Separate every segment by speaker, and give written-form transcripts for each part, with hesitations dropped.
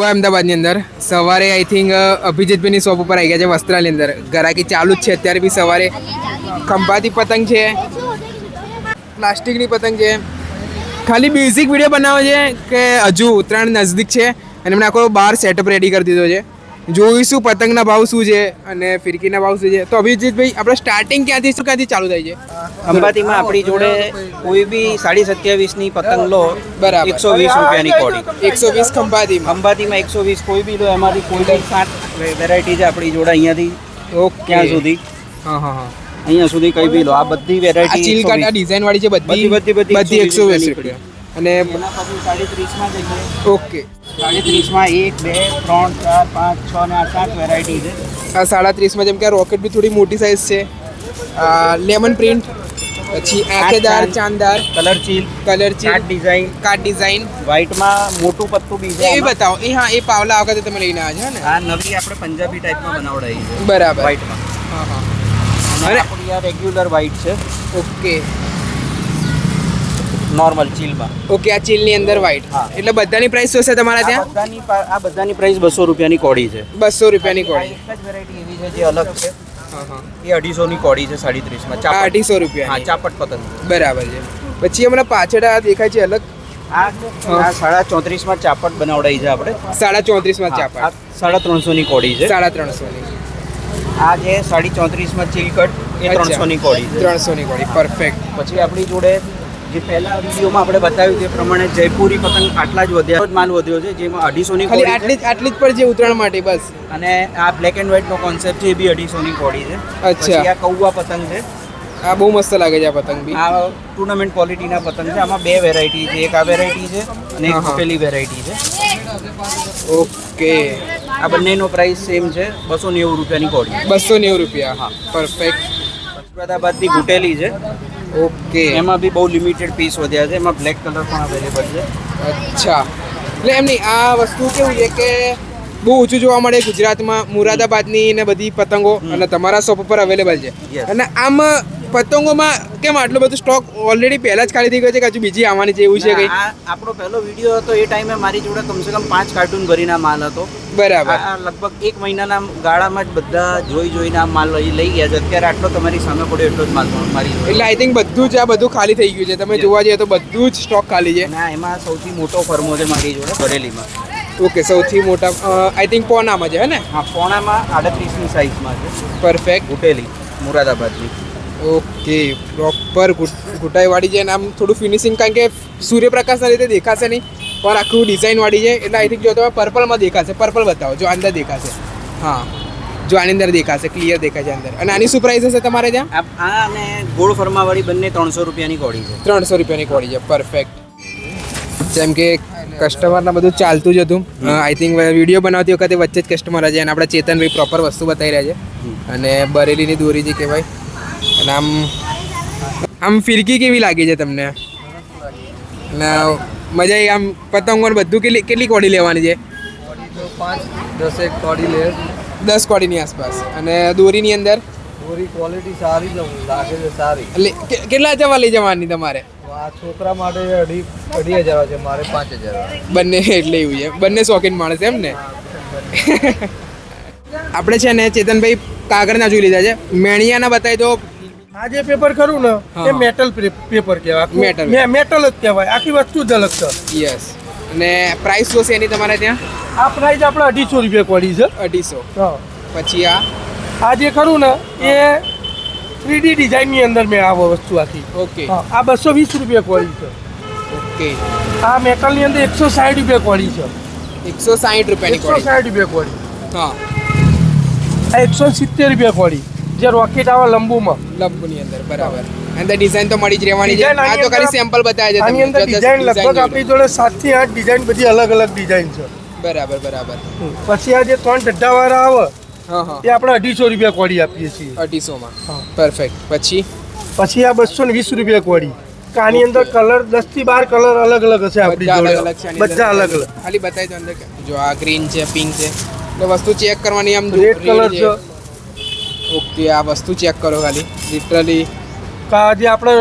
Speaker 1: હોય અમદાવાદની અંદર સવારે આઈ થિંક અભિજીતભાઈની શોપ ઉપર આવી ગયા છે વસ્ત્રાલની અંદર ગરાકી ચાલુ જ છે અત્યારે બી સવારે ખંભાતી પતંગ છે પ્લાસ્ટિકની પતંગ છે ખાલી બેઝિક વિડીયો બનાવે છે કે હજુ ઉત્તરાયણ નજદીક છે અને એમણે આખો બહાર સેટઅપ રેડી કરી દીધો છે જોઈશું પતંગના ભાવ શું છે અને ફિરકીના ભાવ શું છે તો અભિજીતભાઈ આપણે સ્ટાર્ટિંગ ક્યાંથી ચાલુ થાય છે
Speaker 2: ખંભાતીમાં આપણી જોડે કોઈ બી 27.5 ની પતંગ લો
Speaker 1: બરાબર
Speaker 2: 120 રૂપિયાની કોડી
Speaker 1: 120
Speaker 2: ખંભાતીમાં 120 કોઈ બી લો એમાંથી કોઈ બી 7 વેરાયટી છે આપણી જોડે અહીંયાથી
Speaker 1: ઓકે
Speaker 2: ક્યાં સુધી
Speaker 1: હા હા હા
Speaker 2: અહીંયા સુધી કઈ બી લો આ બધી
Speaker 1: આ
Speaker 2: વેરાયટી
Speaker 1: ચીલ કાટ આ ડિઝાઇન વાળી છે બધી
Speaker 2: બધી
Speaker 1: 120 રૂપિયા અને
Speaker 2: એના પછી 37 માં જઈએ
Speaker 1: ઓકે
Speaker 2: 37 માં 1 2 3 4 5 6 ને 7 વેરાયટી છે
Speaker 1: આ 37 માં જેમ કે રોકેટ બી થોડી મોટી સાઇઝ છે લેમન પ્રિન્ટ પછી આંખેદાર ચાંદાર
Speaker 2: કલર ચીલ કાટ ડિઝાઇન વ્હાઇટમાં મોટું પત્તું બી છે
Speaker 1: એ બતાવો એ હા એ પાવલા વખતે તમે લઈને આવ્યા છો ને
Speaker 2: આ નવી આપણે પંજાબી ટાઈપમાં બનાવડાવી છે
Speaker 1: બરાબર
Speaker 2: વ્હાઇટમાં
Speaker 1: હા હા
Speaker 2: અને આપણી આ રેગ્યુલર વ્હાઇટ છે
Speaker 1: ઓકે
Speaker 2: નોર્મલ ચીલમાં
Speaker 1: ઓકે આ ચીલની અંદર વ્હાઇટ
Speaker 2: હા.
Speaker 1: એટલે બધાની પ્રાઇસ શું છે તમારા ત્યાં
Speaker 2: આ બધાની પ્રાઇસ 200 રૂપિયાની કોડી છે
Speaker 1: 200 રૂપિયાની કોડી
Speaker 2: એક જ વેરાયટી એવી છે જે અલગ છે
Speaker 1: હા હા
Speaker 2: એ 250 ની કોડી છે 37 માં
Speaker 1: આ 250
Speaker 2: હા
Speaker 1: રૂપિયા
Speaker 2: ચાપટ પતંગ
Speaker 1: બરાબર છે પછી હમણાં પાછળ આ દેખાય છે અલગ
Speaker 2: આ 34.5 માં ચાપટ બનાવડાવી છે આપણે
Speaker 1: 34.5 માં ચાપા
Speaker 2: 350 ની કોડી છે
Speaker 1: 350 ની
Speaker 2: આ જે 34 માં ચીલકટ એ 300 ની કોડી છે
Speaker 1: 300 ની કોડી પરફેક્ટ
Speaker 2: પછી આપણી જોડે જે પહેલા વિડીયોમાં આપણે બતાવ્યું તે પ્રમાણે જયપુરી પતંગ આટલા જ વધ્યા માલ વધ્યો છે જેમાં 250 ની
Speaker 1: ખાલી
Speaker 2: કોડી
Speaker 1: આટલી જ પર છે ઉત્તરાયણ માટે બસ
Speaker 2: અને આ બ્લેક એન્ડ વ્હાઇટ નો કોન્સેપ્ટ છે એ બી 250 ની કોડી છે
Speaker 1: અચ્છા.
Speaker 2: પછી આ કૌવા પતંગ છે
Speaker 1: આ બહુ મસ્ત લાગે છે આ પતંગ બી
Speaker 2: આ ટુર્નામેન્ટ ક્વોલિટીના પતંગ છે આમાં બે વેરાયટી છે એક આ વેરાયટી છે અને એક પેલી વેરાયટી છે
Speaker 1: ઓકે
Speaker 2: આ બંનેનો પ્રાઇસ સેમ છે 290 રૂપિયાની કોડી
Speaker 1: 290 રૂપિયા
Speaker 2: હા.
Speaker 1: પરફેક્ટ
Speaker 2: અમદાવાદની ગુટેલી છે
Speaker 1: ઓકે
Speaker 2: એમાં બી બહુ લિમિટેડ પીસ વધ્યા છે એમાં બ્લેક કલર પણ અવેલેબલ છે
Speaker 1: અચ્છા એટલે એમ નહીં આ વસ્તુ કેવું છે કે બહુ ઓછું જોવા મળે ગુજરાતમાં મુરાદાબાદની ને બધી પતંગો અને તમારા શોપ ઉપર અવેલેબલ છે
Speaker 2: Yes.
Speaker 1: અને આમ પતંગોમાં કેમ આટલો બધો સ્ટોક ઓલરેડી પહેલા જ ખાલી થઈ ગયો છે કે હજુ બીજી આવવાની છે એવું છે કંઈ
Speaker 2: આ આપણો પહેલો વિડીયો હતો એ ટાઈમે મારી જોડે કમસે કમ 5 કાર્ટૂન ભરીને માલ હતો
Speaker 1: બરાબર
Speaker 2: આ લગભગ 1 મહિનાના ગાળામાં જ બધા જોઈને આ માલ લઈ ગયા છે અત્યારે આટલો તમારી સામે પડ્યો એટલો જ માલ મારી જોડે.
Speaker 1: એટલે આઈ થિંક બધું જ આ બધું ખાલી થઈ ગયું છે તમે જોવા જઈએ તો બધું જ સ્ટોક ખાલી છે
Speaker 2: અને એમાં સૌથી મોટો ફર્મો છે મારી જોડે બરેલીમાં
Speaker 1: ઓકે સૌથી મોટા આઈ થિંક પોનામાં છે હે ને
Speaker 2: હા પોણામાં 38 ની સાઇઝમાં છે
Speaker 1: પરફેક્ટ
Speaker 2: ગુટેલી મુરાદાબાદની
Speaker 1: ઓકે પ્રોપર ઘૂંટાઈવાળી છે અને આમ થોડું ફિનિશિંગ કારણ કે સૂર્યપ્રકાશના લીધે દેખાશે નહીં પણ આખું ડિઝાઇનવાળી છે એટલે આઈ થિંક જો તમે પર્પલમાં દેખાશે પર્પલ બતાવો જો અંદર દેખાશે હા જો આની અંદર દેખાશે ક્લિયર દેખાય છે અંદર અને આની શું પ્રાઇસ હશે તમારે ત્યાં
Speaker 2: આ અને ગોળ ફરમાવાળી બંને 300 રૂપિયાની કોડી છે
Speaker 1: 300 રૂપિયાની કોડી છે પરફેક્ટ જેમ કે કસ્ટમરના બધું ચાલતું જ હતું આઈ થિંક વિડીયો બનાવતી વખતે વચ્ચે જ કસ્ટમર છે અને આપણા ચેતનભાઈ પ્રોપર વસ્તુ બતાવી રહ્યા છે અને બરેલીની દોરી છે કહેવાય અને આમ ફિરકી કેવી લાગી છે તમને અને મજા આવી આમ પતંગો ને બધું કેટલી કોડી લેવાની છે
Speaker 3: 5-10 કોડી લે
Speaker 1: 10 કોડીની આસપાસ અને દોરીની અંદર
Speaker 3: પૂરી ક્વોલિટી સારી લાગે છે સારી
Speaker 1: એટલે કેટલા જવા લઈ જવાની તમારે
Speaker 3: આ છોકરા માટે 2,500 છે મારે 5,000
Speaker 1: બંને એટલે એવું છે બંને શોખીન માણસ એમ ને આપણે છે ને ચેતનભાઈ કાગળના જોઈ લીધા છે મેણિયાના બતાવી દો
Speaker 3: આ જે પેપર ખરું ને
Speaker 1: હા.
Speaker 3: એ મેટલ પેપર કહેવાય
Speaker 1: Metal.
Speaker 3: મેટલ જ કહેવાય આખી વસ્તુ જ અલગ છે
Speaker 1: યસ અને પ્રાઇસ શું છે એની તમારે ત્યાં
Speaker 3: આ પ્રાઇસ આપણે 250 રૂપિયા કોડી છે
Speaker 1: 250
Speaker 3: હા.
Speaker 1: પછી
Speaker 3: આ જે ખરું ને એ 3D ડિઝાઇનની અંદર મેં આ વસ્તુ આખી
Speaker 1: ઓકે
Speaker 3: હા, આ 220 રૂપિયા કોડી છે
Speaker 1: ઓકે
Speaker 3: આ મેટલની અંદર 160 રૂપિયા કોડી છે
Speaker 1: 160 રૂપિયાની કોડી
Speaker 3: 160 રૂપિયા કોડી
Speaker 1: હા
Speaker 3: આ 170 રૂપિયા કોડી જે રોકેટ આવે લંબુમાં
Speaker 1: લંબુની અંદર બરાબર અંદર ડિઝાઇન તો મળી જ રહેવાની છે
Speaker 3: Design
Speaker 1: આ તો
Speaker 3: આની
Speaker 1: ખાલી
Speaker 3: અંદર-
Speaker 1: સેમ્પલ બતાવ્યા છે
Speaker 3: આની અંદર
Speaker 1: જો just
Speaker 3: ડિઝાઇન
Speaker 1: design
Speaker 3: લગભગ
Speaker 1: જોઈ
Speaker 3: આપણી જોડે 7 થી 8 ડિઝાઇન બધી અલગ અલગ ડિઝાઇન છે
Speaker 1: લો. બરાબર બરાબર
Speaker 3: પછી આ જે 3 ડઢ્ઢાવાળા આવે
Speaker 1: હા હા
Speaker 3: એ આપણે 250 રૂપિયા કોડી આપીએ છીએ
Speaker 1: 250 માં
Speaker 3: હા.
Speaker 1: પરફેક્ટ પછી
Speaker 3: પછી આ 220 રૂપિયા કોડી કે આની અંદર કલર 10 થી 12 કલર અલગ અલગ હશે આપણી
Speaker 1: બધા
Speaker 3: જોડે
Speaker 1: અલગ અલગ છે આની અંદર.
Speaker 3: બધા અલગ અલગ
Speaker 1: ખાલી બતાવી દો અંદર જો આ ગ્રીન છે પિંક છે એટલે વસ્તુ ચેક કરવાની આમ
Speaker 3: રેડ કલર છે
Speaker 1: ઓકે આ વસ્તુ ચેક કરો ખાલી લિટરલી
Speaker 3: આ જે આપણે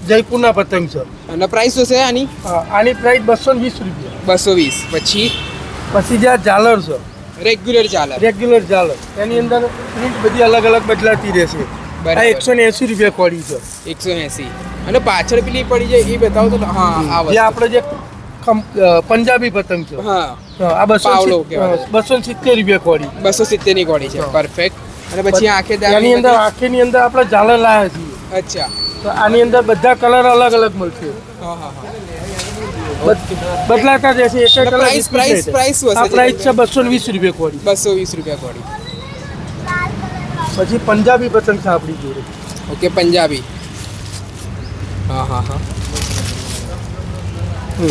Speaker 3: જયપુરના પતંગ છે
Speaker 1: અને પ્રાઇસ શું છે આની
Speaker 3: હા, આની પ્રાઇસ 220 રૂપિયા
Speaker 1: 220 પછી
Speaker 3: પછી જે આ ઝાલર છે
Speaker 1: રેગ્યુલર ચાલે.
Speaker 3: રેગ્યુલર ઝાલર એની અંદર પ્રિન્ટ બધી અલગ અલગ બદલાતી રહેશે.
Speaker 1: બરાબર.
Speaker 3: આ 180 રૂપિયા કોડી છે.
Speaker 1: 180. અને પાછળ પેલી પડી જાય એ બતાવો તો. હા આ
Speaker 3: જે
Speaker 1: વસ્તુ.
Speaker 3: આપણે જે પંજાબી પતંગ છે
Speaker 1: હા
Speaker 3: આ
Speaker 1: પાવલો કહેવાય.
Speaker 3: 270 રૂપિયા કોડી.
Speaker 1: 270 ની કોડી છે. પરફેક્ટ. અને પછી આંખે
Speaker 3: એની અંદર આંખની અંદર આપણે ઝાલર લાવ્યા છીએ.
Speaker 1: અચ્છા.
Speaker 3: તો આની અંદર બધા કલર અલગ અલગ મળશે.
Speaker 1: હા હા હા.
Speaker 3: બદલાતા રહેશે. એક
Speaker 1: અને price શું હશે?
Speaker 3: આ પ્રાઇસ છે 220 રૂપિયા કોડી.
Speaker 1: 220 રૂપિયા કોડી.
Speaker 3: પછી પંજાબી પતંગ છે આપણી જોડે.
Speaker 1: ઓકે પંજાબી. હા હા હા.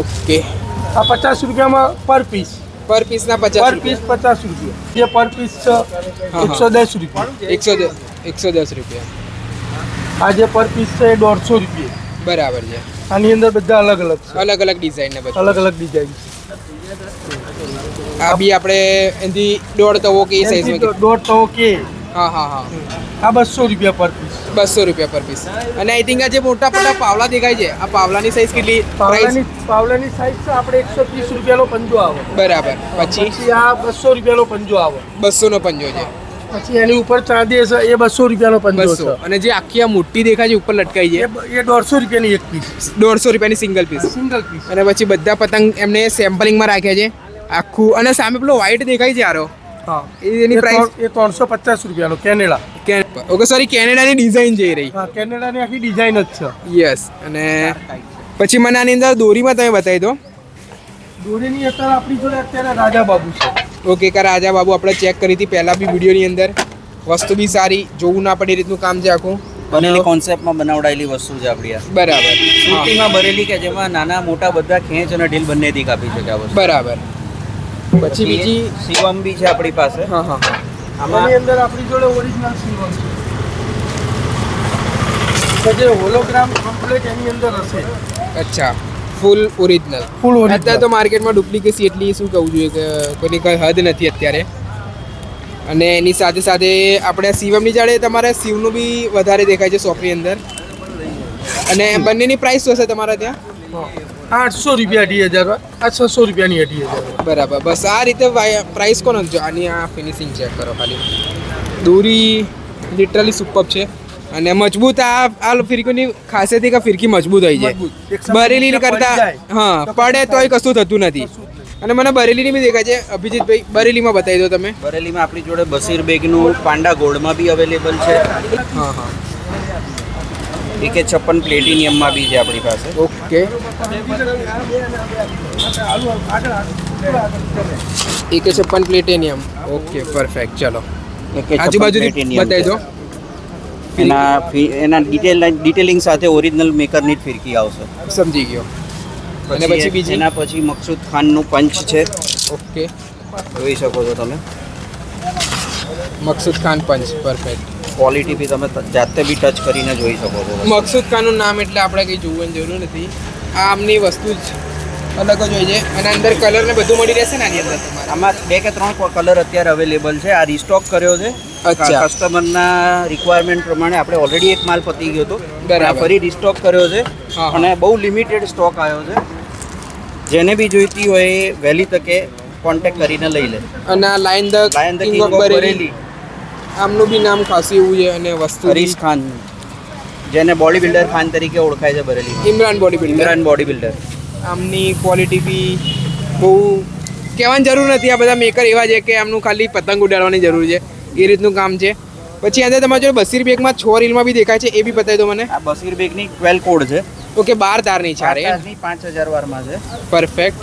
Speaker 1: ઓકે.
Speaker 3: આ 50 રૂપિયામાં પર પીસ.
Speaker 1: પર પીસના 50
Speaker 3: પર પીસ 50 રૂપિયા. જે પર પીસ છે
Speaker 1: હા.
Speaker 3: 110 રૂપિયા.
Speaker 1: 110 રૂપિયા.
Speaker 3: આ જે પર પીસ છે એ 150 રૂપિયા.
Speaker 1: બરાબર છે.
Speaker 3: આની અંદર બધા અલગ અલગ છે.
Speaker 1: અલગ અલગ ડિઝાઇન ને બધું.
Speaker 3: અલગ અલગ ડિઝાઇન
Speaker 1: આ બી આપણે એથી દોઢ તવો કે એ સાઈઝમાં.
Speaker 3: દોઢ તવો કે
Speaker 1: હા હા હા.
Speaker 3: આ 200 રૂપિયા પર પીસ.
Speaker 1: 200 રૂપિયા પર પીસ. અને આઈ થિંક આ જે મોટા મોટા પાવલા દેખાય છે આ પાવલાની સાઈઝ કેટલી?
Speaker 3: પાવલાની સાઈઝ છે આપણે 130 રૂપિયાનો પંજો આવે.
Speaker 1: બરાબર. પછી
Speaker 3: આ 200 રૂપિયાનો પંજો આવે.
Speaker 1: 200 નો પંજો છે.
Speaker 3: પછી એની ઉપર ચાંદી છે એ 200 રૂપિયાનો પંજો
Speaker 1: 200.
Speaker 3: છે.
Speaker 1: અને જે આખી આ મોટી દેખાય છે ઉપર લટકાઈ છે
Speaker 3: એ 150 રૂપિયાની એક પીસ.
Speaker 1: 150 રૂપિયાની સિંગલ પીસ.
Speaker 3: Single piece.
Speaker 1: અને પછી બધા પતંગ એમને સેમ્પલિંગમાં રાખ્યા છે આખું. અને સામે પેલો વ્હાઈટ દેખાય છે યારો
Speaker 3: હા
Speaker 1: એની પ્રાઇસ
Speaker 3: એ 350 રૂપિયાનો કેનેડા.
Speaker 1: ઓકે સોરી કેનેડાની ડિઝાઇન જઈ રહી.
Speaker 3: હા કેનેડાની આખી ડિઝાઇન જ છે.
Speaker 1: યસ. અને પછી મને આની અંદર દોરીમાં તમે બતાવી દો.
Speaker 3: દોરીની અત્યારે આપણી જોડે અત્યારે રાજા બાબુ છે.
Speaker 1: ઓકે કા રાજા બાબુ આપણે ચેક કરી હતી પહેલાં બી વિડીયોની અંદર. વસ્તુ બી સારી, જોવું ના પડે એ રીતનું કામ છે આખું.
Speaker 2: બનેલી કોન્સેપ્ટમાં બનાવડાયેલી વસ્તુ છે આપણી આ.
Speaker 1: બરાબર.
Speaker 2: સુરતીમાં ભરેલી કે જેમાં નાના મોટા બધા ખેંચ અને ઢીલ બંનેથી કાપી શકે આ વસ્તુ.
Speaker 1: બરાબર. પછી બીજી
Speaker 2: શિવમ બી છે આપણી પાસે.
Speaker 1: હા હા હા.
Speaker 3: આની અંદર આપણી જોડે ઓરિજિનલ સિલ્વર છે જે હોલોગ્રામ કમ્પ્લીટ એની અંદર હશે.
Speaker 1: અચ્છા ફૂલ ઓરિજિનલ.
Speaker 3: ફૂલ
Speaker 1: અત્યારે તો માર્કેટમાં ડુપ્લિકેસી એટલી શું કહું જોઈએ કે કોઈની કંઈ હદ નથી અત્યારે. અને એની સાથે સાથે આપણે શિવમની જાડે તમારે શિવનું બી વધારે દેખાય છે શોપની અંદર. અને બંનેની પ્રાઇસ શું હશે તમારા ત્યાં?
Speaker 3: 800 રૂપિયા 2,000. આ 600 રૂપિયાની 2,000.
Speaker 1: બરાબર. બસ આ રીતે પ્રાઇસ કોનો જો આની આ ફિનિશિંગ ચેક કરો ખાલી. દોરી લિટરલી સુપર છે. અને મજબૂત આ ફિરકીની ખાસિયત કે ફિરકી મજબૂત હોય છે. બરેલી કરતા હા પડે તોય કશું થતું નથી. અને મને બરેલીની બી દેખાય છે. અભિજીતભાઈ બરેલીમાં બતાવી દો તમે.
Speaker 2: બરેલીમાં આપણી જોડે બસીર બેગનું પાંડા ગોલ્ડમાં બી અવેલેબલ છે.
Speaker 1: હા હા.
Speaker 2: AK56 પ્લેટિનિયમમાં બી છે આપણી પાસે.
Speaker 1: Okay. AK56 platinum. Okay perfect. ચલો
Speaker 2: AK56
Speaker 1: આજુબાજુથી
Speaker 2: platinum
Speaker 1: બતાવી દો.
Speaker 2: એના ડિટેલિંગ સાથે ઓરિજિનલ મેકરની જ ફિરકી આવશે.
Speaker 1: સમજી ગયો. અને પછી બીજી
Speaker 2: એના પછી મકસૂદ ખાનનું પંચ છે.
Speaker 1: ઓકે.
Speaker 2: જોઈ શકો છો તમે.
Speaker 1: મકસૂદ ખાન પંચ. પરફેક્ટ.
Speaker 2: ક્વોલિટી બી તમે જાતે બી ટચ કરીને જોઈ શકો છો.
Speaker 1: મકસૂદ ખાનનું નામ એટલે આપણે કંઈ જોવાની જરૂર નથી. આ આમની વસ્તુ જ અલગ જ હોય છે. અને અંદર કલર ને બધું મળી રહેશે ને આની અંદર તમારે?
Speaker 2: આમાં 2 કે 3 કલર અત્યારે અવેલેબલ છે. આ રીસ્ટોક કર્યો છે.
Speaker 1: અચ્છા.
Speaker 2: કસ્ટમરના રિક્વાયરમેન્ટ પ્રમાણે આપણે ઓલરેડી એક માલ પતી ગયો હતો.
Speaker 1: બરાબર.
Speaker 2: આ ફરી રીસ્ટોક કર્યો છે.
Speaker 1: હા.
Speaker 2: અને બહુ લિમિટેડ સ્ટોક આવ્યો છે. જેને બી જોઈતી હોય એ વહેલી તકે કોન્ટેક્ટ કરીને લઈ લે.
Speaker 1: અને આ line the king of Bareilly આમનું બી નામ ખાસું એવું છે. અને વસ્તુ
Speaker 2: હરીશ ખાન જેને બોડી બિલ્ડર ખાન તરીકે ઓળખાય છે Bareilly.
Speaker 1: Imran body builder.
Speaker 2: Imran body builder.
Speaker 1: આમની ક્વોલિટી બી બહુ કહેવાની જરૂર નથી. આ બધા મેકર એવા છે કે આમનું ખાલી પતંગ ઉડાડવાની જરૂર છે એ રીતનું કામ છે. પછી અંદર તમારા જોડે બસીર બેગમાં 6 રીલમાં બી દેખાય છે. એ બી બતાવી દો મને.
Speaker 2: આ બસીર બેગની 12 કોડ છે.
Speaker 1: ઓકે 12 તારની છે.
Speaker 2: 5000 વારમાં છે.
Speaker 1: પરફેક્ટ.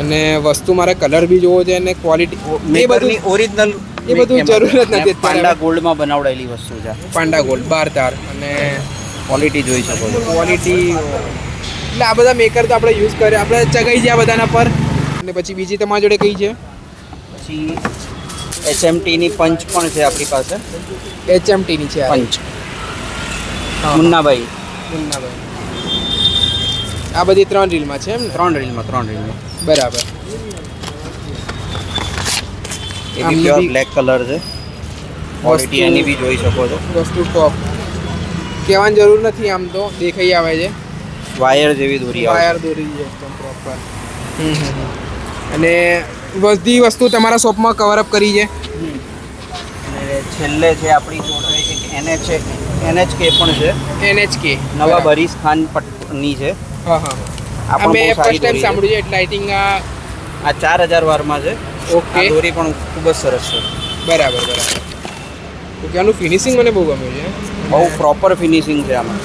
Speaker 1: અને વસ્તુ મારે કલર બી જોવો છે અને ક્વોલિટી એ
Speaker 2: મેકરની
Speaker 1: બધું
Speaker 2: ઓરિજિનલ
Speaker 1: એ બધું જરૂરત નથી
Speaker 2: પાંડા
Speaker 1: અત્યારે.
Speaker 2: ગોલ્ડમાં બનાવડાયેલી વસ્તુ છે.
Speaker 1: પાંડા ગોલ્ડ 12 તાર. અને
Speaker 2: ક્વોલિટી જોઈ શકો છો.
Speaker 1: ક્વોલિટી એટલે આ બધા મેકર તો આપણે યુઝ કરે આપણે ચગાઈ છે આ બધાના પર. અને પછી બીજી તમારા જોડે કઈ છે?
Speaker 2: પછી SMTની પંચ પણ છે આપણી પાસે.
Speaker 1: HMTની છે આ.
Speaker 2: પંચ મુન્નાભાઈ.
Speaker 1: મુન્નાભાઈ. આ બધી 3 રીલમાં છે એમ ને?
Speaker 2: 3 રીલમાં
Speaker 1: બરાબર.
Speaker 2: એ
Speaker 1: આમની
Speaker 2: બી પ્યોર
Speaker 1: બી
Speaker 2: બ્લેક કલર છે. ક્વોલિટી એની બી જોઈ શકો છો.
Speaker 1: વસ્તુ ટોપ. કહેવાની જરૂર નથી આમ તો દેખાઈ આવે છે.
Speaker 2: વાયર જેવી દોરી આવે.
Speaker 1: વાયર દોરી છે એકદમ પ્રોપર. અને બધી વસ્તુ તમારા શોપમાં કવરઅપ કરી છે.
Speaker 2: અને છેલ્લે છે આપણી જોડે એક NHK પણ છે,
Speaker 1: NHK
Speaker 2: નવા બરીસ ખાન પટની છે.
Speaker 1: હા હા
Speaker 2: આ
Speaker 1: આ
Speaker 2: પણ
Speaker 1: મેં
Speaker 2: બહુ સારી
Speaker 1: ફર્સ્ટ ટાઈમ
Speaker 2: દોરી છે.
Speaker 1: સાંભળ્યું છે એટલે આઈ થિંક
Speaker 2: આ 4000 વારમાં છે.
Speaker 1: ઓકે.
Speaker 2: આ દોરી પણ ખૂબ જ સરસ છે,
Speaker 1: બરાબર બરાબર. ઓકે આનું ફિનિશિંગ મને બહુ ગમ્યું છે.
Speaker 2: બહુ પ્રોપર ફિનિશિંગ છે આમાં.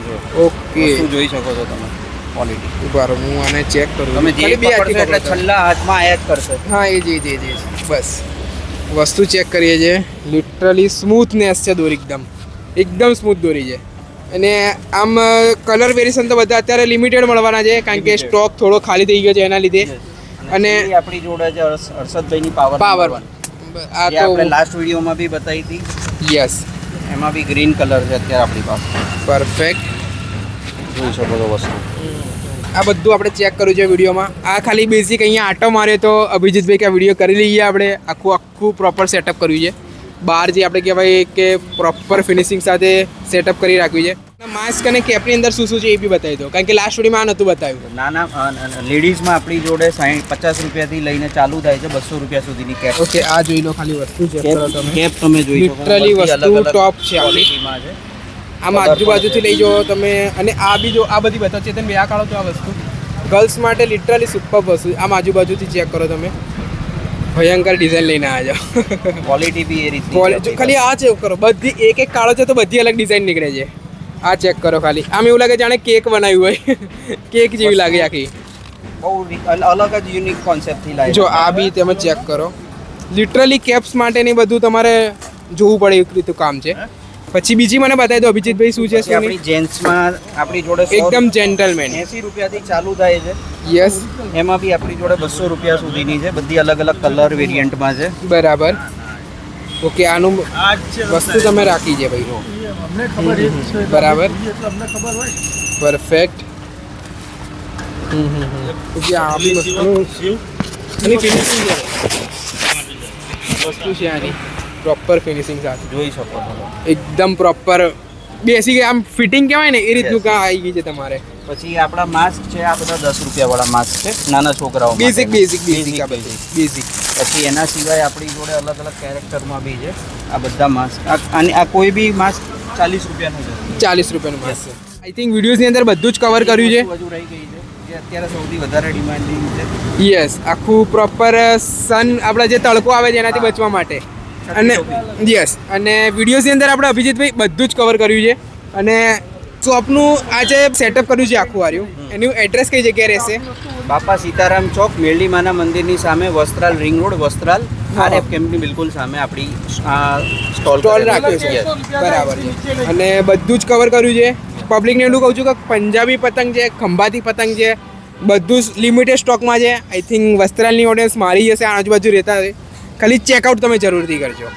Speaker 2: જો
Speaker 1: ઓકે
Speaker 2: વસ્તુ જોઈ શકો છો તમે, ક્વોલિટી.
Speaker 1: ઉભા રહો હું આને ચેક કરું
Speaker 2: તમે જે
Speaker 1: ખાલી બે હાથથી
Speaker 2: પકડશો એટલે
Speaker 1: પકડો.
Speaker 2: છેલ્લા હાથમાં આયા જ કરશે.
Speaker 1: હા એ જ બસ વસ્તુ ચેક કરીએ છીએ. લિટરલી સ્મૂથનેસ છે દોરી, એકદમ સ્મૂથ દોરી છે. અને આમ કલર વેરિએશન તો બધા અત્યારે લિમિટેડ મળવાના છે કારણ કે
Speaker 2: Limited.
Speaker 1: સ્ટોક થોડો ખાલી થઈ ગયો છે એના લીધે.
Speaker 2: અને
Speaker 1: અને
Speaker 2: છેલ્લી આપણી જોડે છે હર્ષદભાઈની પાવર
Speaker 1: પાવર આ
Speaker 2: જે આપણે
Speaker 1: તો
Speaker 2: લાસ્ટ વિડીયોમાં બી બતાવી હતી.
Speaker 1: યસ
Speaker 2: એમાં બી ગ્રીન કલર છે અત્યારે આપણી પાસે.
Speaker 1: પરફેક્ટ.
Speaker 2: જોઈ શકો છો વસ્તુ.
Speaker 1: આ બધું આપણે ચેક કર્યું છે વિડીયોમાં. આ ખાલી બેઝિક અહીંયા આટો માર્યો તો અભિજીતભાઈ કે આ વિડીયો કરી લઈએ આપણે. આખું પ્રોપર સેટઅપ કર્યું છે. બહાર જે આપણે કહેવાય કે પ્રોપર ફિનિશિંગ સાથે સેટઅપ કરી રાખ્યું છે. માસ્ક અને કેપની અંદર શું છે એ બી બતાવી દો કારણ કે લાસ્ટ વિડીયોમાં આ નહોતું બતાવ્યું.
Speaker 2: નાના લેડીઝમાં આપણી જોડે 50 રૂપિયાથી લઈને ચાલુ થાય છે 200 રૂપિયા સુધીની કેપ.
Speaker 1: ઓકે આ જોઈ લો ખાલી વસ્તુ ચેક કરો તમે.
Speaker 2: કેપ તમે જોઈ શકો છો.
Speaker 1: Literally
Speaker 2: બધી
Speaker 1: વસ્તુ
Speaker 2: અલગ-અલગ
Speaker 1: top છે આપણી.
Speaker 2: ક્વોલિટીમાં છે.
Speaker 1: આમ આજુબાજુથી લઈ જાઓ તમે. અને આ બી જો આ બધી બતાવો ચેતન બે આ કાઢો તો આ વસ્તુ ગર્લ્સ માટે લિટરલી સુપર વસ્તુ. આમ આજુબાજુથી ચેક કરો તમે. ભયંકર ડિઝાઇન લઈને આવ્યા છો.
Speaker 2: ક્વોલિટી બી એ રીતની
Speaker 1: ખાલી આ ચેક કરો બધી એક કાળો છે તો બધી અલગ ડિઝાઇન નીકળે છે. આ ચેક કરો ખાલી. આમ એવું લાગે જાણે કેક બનાવ્યું હોય. કેક જેવી લાગે આખી.
Speaker 2: બહુ અલગ જ યુનિક કોન્સેપ્ટથી લાવી.
Speaker 1: જો આ બી તમે ચેક કરો. લિટરલી કેપ્સ માટેની બધું તમારે જોવું પડે એવું રીતનું કામ છે. પછી બીજી મને બતાવી દો અભિજીતભાઈ શું છે
Speaker 2: પછી
Speaker 1: શું
Speaker 2: આપણી
Speaker 1: નહીં?
Speaker 2: જેન્ટ્સમાં આપણી જોડે
Speaker 1: એકદમ જેન્ટલમેન.
Speaker 2: 80 રૂપિયાથી ચાલુ થાય છે.
Speaker 1: યસ
Speaker 2: એમાં બી આપણી જોડે 200 રૂપિયા સુધીની છે. બધી અલગ અલગ કલર વેરિયન્ટમાં છે.
Speaker 1: બરાબર. ઓકે આનું વસ્તુ તમે રાખી છે ભાઈ.
Speaker 3: અમને ખબર એ જ છે.
Speaker 1: બરાબર.
Speaker 3: એટલે અમને ખબર હોય.
Speaker 1: પરફેક્ટ. ઓકે આ બી વસ્તુનું આની ફિનિશિંગ છે. વસ્તુ છે આની પ્રોપર ફિનિશિંગ સાથે
Speaker 2: જોઈ શકો છો.
Speaker 1: એકદમ પ્રોપર બેસી ગયા આમ ફિટિંગ કહેવાય ને એ રીતનું કામ આવી ગઈ છે તમારે.
Speaker 2: પછી આપણા માસ્ક છે આ બધા 10 રૂપિયા વાળા માસ્ક છે નાના છોકરાઓ
Speaker 1: બેઝિક
Speaker 2: માટે.
Speaker 1: બેઝિક બેઝિક આ બધું બેઝિક.
Speaker 2: પછી એના સિવાય આપણી જોડે અલગ અલગ કેરેક્ટરમાં બી છે આ બધા માસ્ક. અને આ કોઈ બી માસ્ક 40 રૂપિયાનું છે.
Speaker 1: 40 રૂપિયાનું માસ્ક છે. આઈ થિંક વિડીયોઝની અંદર બધું જ કવર કર્યું છે.
Speaker 2: વસ્તુ હજુ રહી ગઈ છે જે અત્યારે સૌથી વધારે ડિમાન્ડિંગ છે.
Speaker 1: યસ આખું પ્રોપર સન આપણા જે તડકો આવે છે એનાથી બચવા માટે. અને યસ અને વિડીયોઝની અંદર આપણે અભિજીતભાઈ બધું જ કવર કર્યું છે. અને શોપનું આજે સેટઅપ કર્યું છે આખું આર્યું. એનું એડ્રેસ કઈ જગ્યાએ રહેશે?
Speaker 2: બાપા સીતારામ ચોક મેરડીમાના મંદિરની સામે Vastral ring road Vastral RF કેમ્પની બિલકુલ સામે આપણી સ્ટોલ
Speaker 1: સ્ટોલ રાખ્યો છે. બરાબર છે. અને બધું જ કવર કર્યું છે. પબ્લિકને એટલું કહું છું કે પંજાબી પતંગ છે, ખંભાતી પતંગ છે, બધું જ લિમિટેડ સ્ટોકમાં છે. આઈ થિંક વસ્ત્રાલની ઓડિયન્સ મારી જશે આજુબાજુ રહેતા હોય. ખાલી ચેકઆઉટ તમે જરૂરથી કરજો.